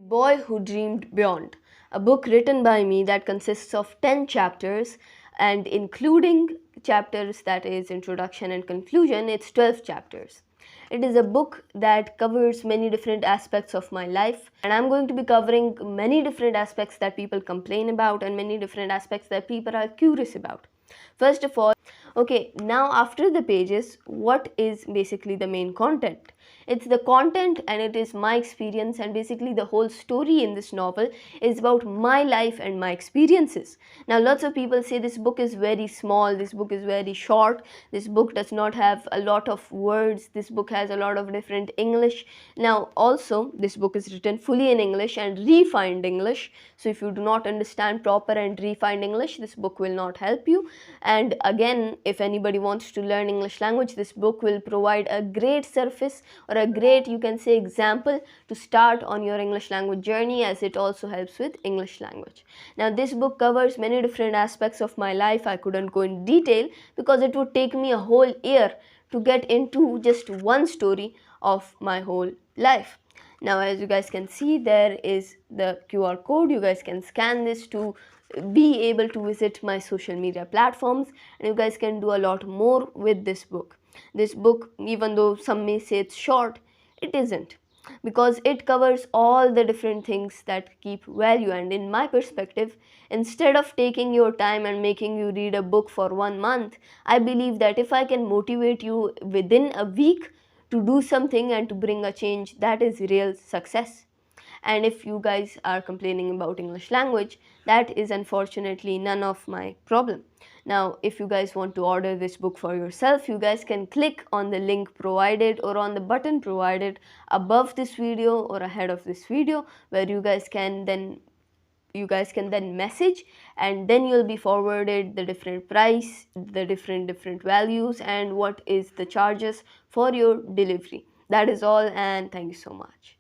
Boy Who Dreamed Beyond, a book written by me that consists of 10 chapters, and including chapters that is introduction and conclusion, it's 12 chapters. It is a book that covers many different aspects of my life, and I'm going to be covering many different aspects that people complain about and many different aspects that people are curious about. First of all, okay, now after the pages, what is basically the main content? It's the content and it is my experience, and basically the whole story in this novel is about my life and my experiences. Now lots of people say this book is very small, this book is very short, this book does not have a lot of words, this book has a lot of different English. Now also this book is written fully in English and refined English, so if you do not understand proper and refined English, this book will not help you. And again, if anybody wants to learn English language, this book will provide a great surface or a great, you can say, example to start on your English language journey, as it also helps with English language. Now this book covers many different aspects of my life. I couldn't go in detail because it would take me a whole year to get into just one story of my whole life. Now as you guys can see, there is the QR code. You guys can scan this to be able to visit my social media platforms, and you guys can do a lot more with this book. This book, even though some may say it's short, it isn't, because it covers all the different things that keep value. And in my perspective, instead of taking your time and making you read a book for 1 month, I believe that if I can motivate you within a week to do something and to bring a change, that is real success. And if you guys are complaining about English language, that is unfortunately none of my problem. Now if you guys want to order this book for yourself, you guys can click on the link provided or on the button provided above this video or ahead of this video, where you guys can then message, and then you'll be forwarded the different price, the different values, and what is the charges for your delivery. That is all, and thank you so much.